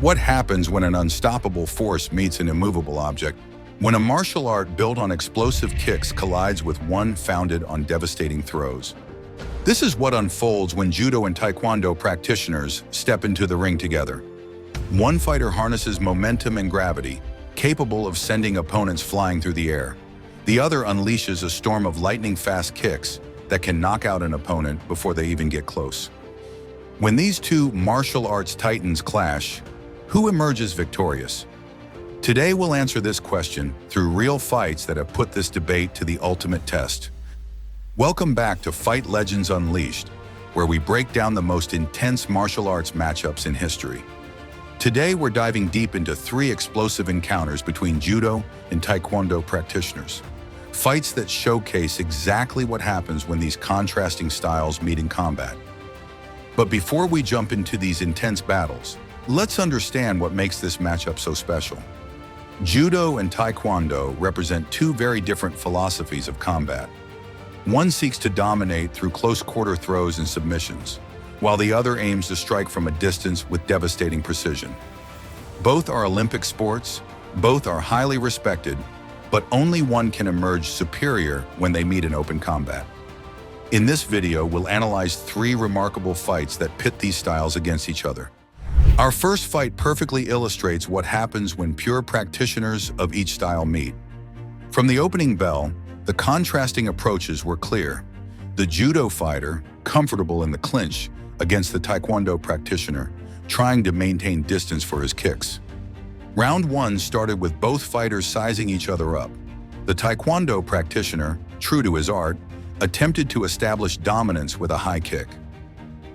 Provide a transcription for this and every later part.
What happens when an unstoppable force meets an immovable object? When a martial art built on explosive kicks collides with one founded on devastating throws. This is what unfolds when Judo and Taekwondo practitioners step into the ring together. One fighter harnesses momentum and gravity, capable of sending opponents flying through the air. The other unleashes a storm of lightning-fast kicks that can knock out an opponent before they even get close. When these two martial arts titans clash, who emerges victorious? Today we'll answer this question through real fights that have put this debate to the ultimate test. Welcome back to Fight Legends Unleashed, where we break down the most intense martial arts matchups in history. Today we're diving deep into 3 explosive encounters between Judo and Taekwondo practitioners. Fights that showcase exactly what happens when these contrasting styles meet in combat. But before we jump into these intense battles, let's understand what makes this matchup so special. Judo and Taekwondo represent 2 very different philosophies of combat. One seeks to dominate through close-quarter throws and submissions, while the other aims to strike from a distance with devastating precision. Both are Olympic sports, both are highly respected, but only one can emerge superior when they meet in open combat. In this video, we'll analyze 3 remarkable fights that pit these styles against each other. Our first fight perfectly illustrates what happens when pure practitioners of each style meet. From the opening bell, the contrasting approaches were clear. The Judo fighter, comfortable in the clinch, against the Taekwondo practitioner, trying to maintain distance for his kicks. Round 1 started with both fighters sizing each other up. The Taekwondo practitioner, true to his art, attempted to establish dominance with a high kick.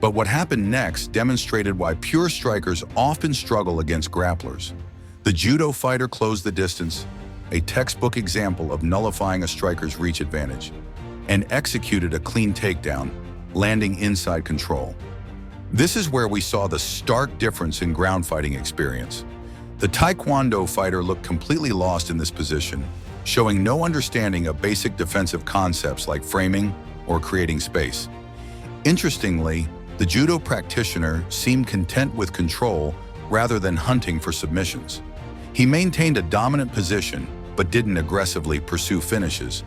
But what happened next demonstrated why pure strikers often struggle against grapplers. The Judo fighter closed the distance, a textbook example of nullifying a striker's reach advantage, and executed a clean takedown, landing inside control. This is where we saw the stark difference in ground fighting experience. The Taekwondo fighter looked completely lost in this position, showing no understanding of basic defensive concepts like framing or creating space. Interestingly, the Judo practitioner seemed content with control rather than hunting for submissions. He maintained a dominant position but didn't aggressively pursue finishes,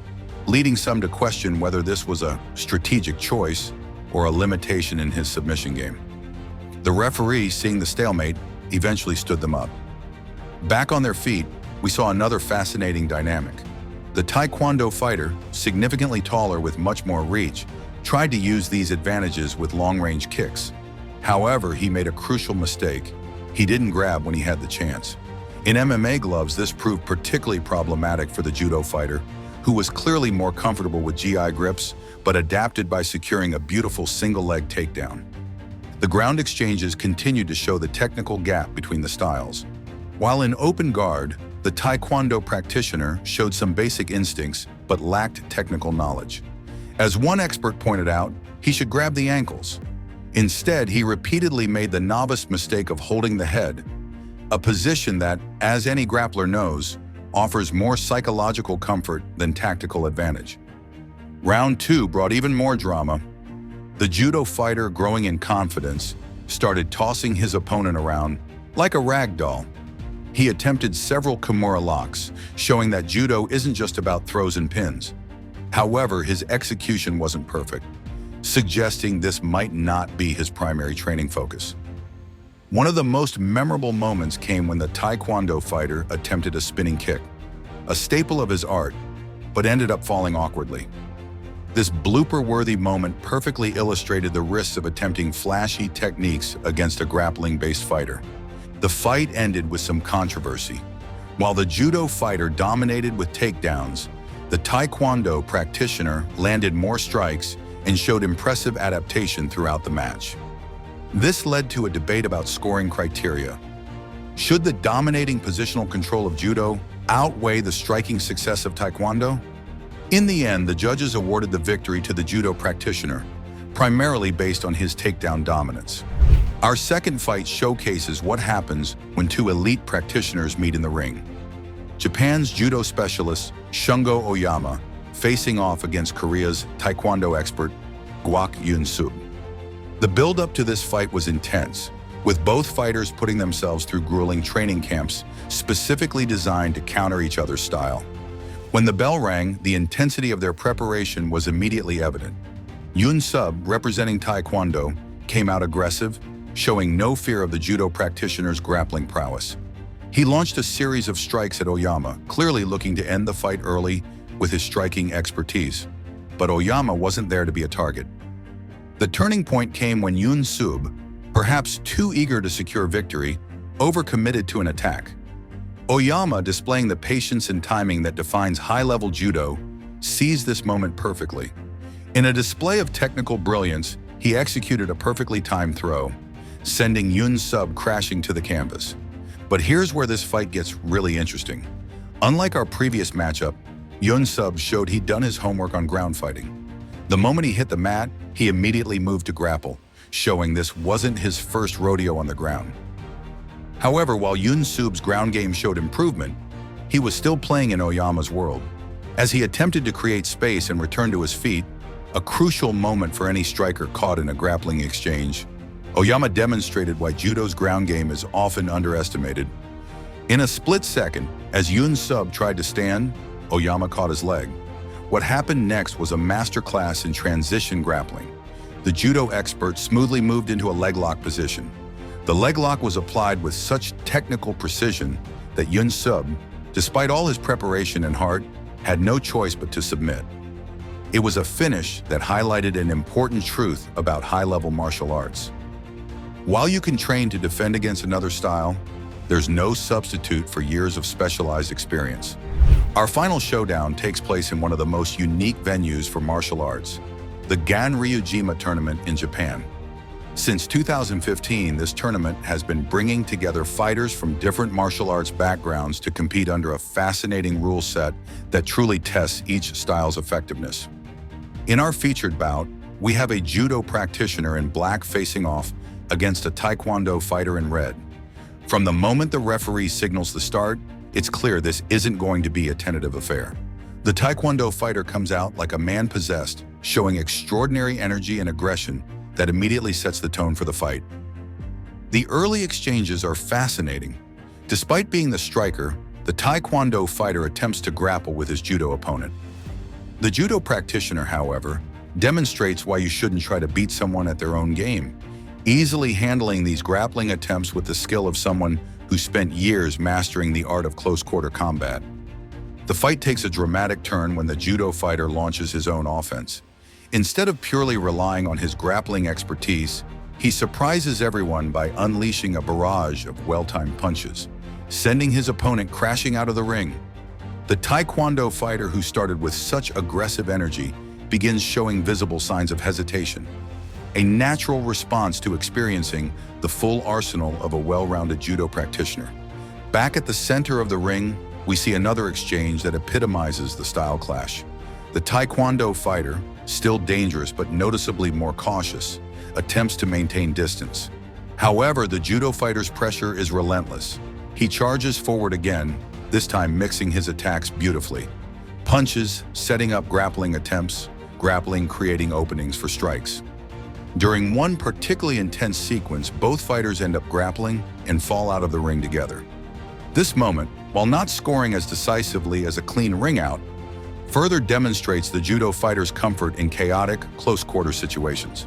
leading some to question whether this was a strategic choice or a limitation in his submission game. The referee, seeing the stalemate, eventually stood them up. Back on their feet, we saw another fascinating dynamic. The Taekwondo fighter, significantly taller with much more reach, tried to use these advantages with long-range kicks. However, he made a crucial mistake. He didn't grab when he had the chance. In MMA gloves, this proved particularly problematic for the Judo fighter, who was clearly more comfortable with GI grips, but adapted by securing a beautiful single-leg takedown. The ground exchanges continued to show the technical gap between the styles. While in open guard, the Taekwondo practitioner showed some basic instincts, but lacked technical knowledge. As one expert pointed out, he should grab the ankles. Instead, he repeatedly made the novice mistake of holding the head, a position that, as any grappler knows, offers more psychological comfort than tactical advantage. Round 2 brought even more drama. The Judo fighter, growing in confidence, started tossing his opponent around like a rag doll. He attempted several Kimura locks, showing that Judo isn't just about throws and pins. However, his execution wasn't perfect, suggesting this might not be his primary training focus. One of the most memorable moments came when the Taekwondo fighter attempted a spinning kick, a staple of his art, but ended up falling awkwardly. This blooper-worthy moment perfectly illustrated the risks of attempting flashy techniques against a grappling-based fighter. The fight ended with some controversy. While the Judo fighter dominated with takedowns, the Taekwondo practitioner landed more strikes and showed impressive adaptation throughout the match. This led to a debate about scoring criteria. Should the dominating positional control of Judo outweigh the striking success of Taekwondo? In the end, the judges awarded the victory to the Judo practitioner, primarily based on his takedown dominance. Our second fight showcases what happens when 2 elite practitioners meet in the ring. Japan's judo specialist, Shungo Oyama, facing off against Korea's Taekwondo expert, Gwak Yun-soo. The build-up to this fight was intense, with both fighters putting themselves through grueling training camps specifically designed to counter each other's style. When the bell rang, the intensity of their preparation was immediately evident. Yun Sub, representing Taekwondo, came out aggressive, showing no fear of the judo practitioner's grappling prowess. He launched a series of strikes at Oyama, clearly looking to end the fight early with his striking expertise. But Oyama wasn't there to be a target. The turning point came when Yun Sub, perhaps too eager to secure victory, overcommitted to an attack. Oyama, displaying the patience and timing that defines high-level judo, seized this moment perfectly. In a display of technical brilliance, he executed a perfectly timed throw, sending Yun Sub crashing to the canvas. But here's where this fight gets really interesting. Unlike our previous matchup, Yun Sub showed he'd done his homework on ground fighting. The moment he hit the mat, he immediately moved to grapple, showing this wasn't his first rodeo on the ground. However, while Yun Sub's ground game showed improvement, he was still playing in Oyama's world. As he attempted to create space and return to his feet, a crucial moment for any striker caught in a grappling exchange, Oyama demonstrated why judo's ground game is often underestimated. In a split second, as Yun Sub tried to stand, Oyama caught his leg. What happened next was a masterclass in transition grappling. The judo expert smoothly moved into a leg lock position. The leg lock was applied with such technical precision that Yun Sub, despite all his preparation and heart, had no choice but to submit. It was a finish that highlighted an important truth about high-level martial arts. While you can train to defend against another style, there's no substitute for years of specialized experience. Our final showdown takes place in one of the most unique venues for martial arts, the Ganryujima tournament in Japan. Since 2015, this tournament has been bringing together fighters from different martial arts backgrounds to compete under a fascinating rule set that truly tests each style's effectiveness. In our featured bout, we have a judo practitioner in black facing off against a Taekwondo fighter in red. From the moment the referee signals the start, it's clear this isn't going to be a tentative affair. The Taekwondo fighter comes out like a man possessed, showing extraordinary energy and aggression that immediately sets the tone for the fight. The early exchanges are fascinating. Despite being the striker, the Taekwondo fighter attempts to grapple with his judo opponent. The judo practitioner, however, demonstrates why you shouldn't try to beat someone at their own game, easily handling these grappling attempts with the skill of someone who spent years mastering the art of close-quarter combat. The fight takes a dramatic turn when the judo fighter launches his own offense. Instead of purely relying on his grappling expertise, he surprises everyone by unleashing a barrage of well-timed punches, sending his opponent crashing out of the ring. The Taekwondo fighter, who started with such aggressive energy, begins showing visible signs of hesitation, a natural response to experiencing the full arsenal of a well-rounded judo practitioner. Back at the center of the ring, we see another exchange that epitomizes the style clash. The Taekwondo fighter, still dangerous but noticeably more cautious, attempts to maintain distance. However, the judo fighter's pressure is relentless. He charges forward again, this time mixing his attacks beautifully. Punches, setting up grappling attempts, grappling creating openings for strikes. During one particularly intense sequence, both fighters end up grappling and fall out of the ring together. This moment, while not scoring as decisively as a clean ring out, further demonstrates the judo fighter's comfort in chaotic, close-quarter situations.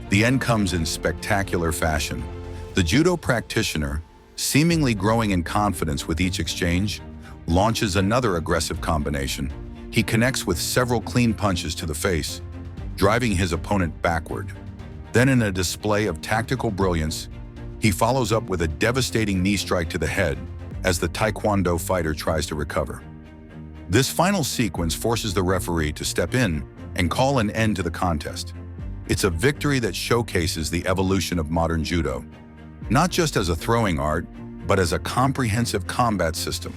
The end comes in spectacular fashion. The judo practitioner, seemingly growing in confidence with each exchange, launches another aggressive combination. He connects with several clean punches to the face, driving his opponent backward. Then, in a display of tactical brilliance, he follows up with a devastating knee strike to the head as the Taekwondo fighter tries to recover. This final sequence forces the referee to step in and call an end to the contest. It's a victory that showcases the evolution of modern judo, not just as a throwing art, but as a comprehensive combat system.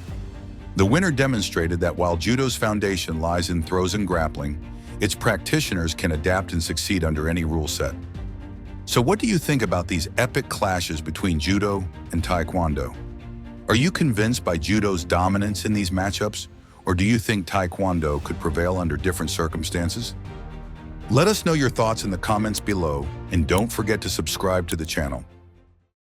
The winner demonstrated that while judo's foundation lies in throws and grappling, its practitioners can adapt and succeed under any rule set. So what do you think about these epic clashes between judo and taekwondo? Are you convinced by judo's dominance in these matchups, or do you think taekwondo could prevail under different circumstances? Let us know your thoughts in the comments below, and don't forget to subscribe to the channel.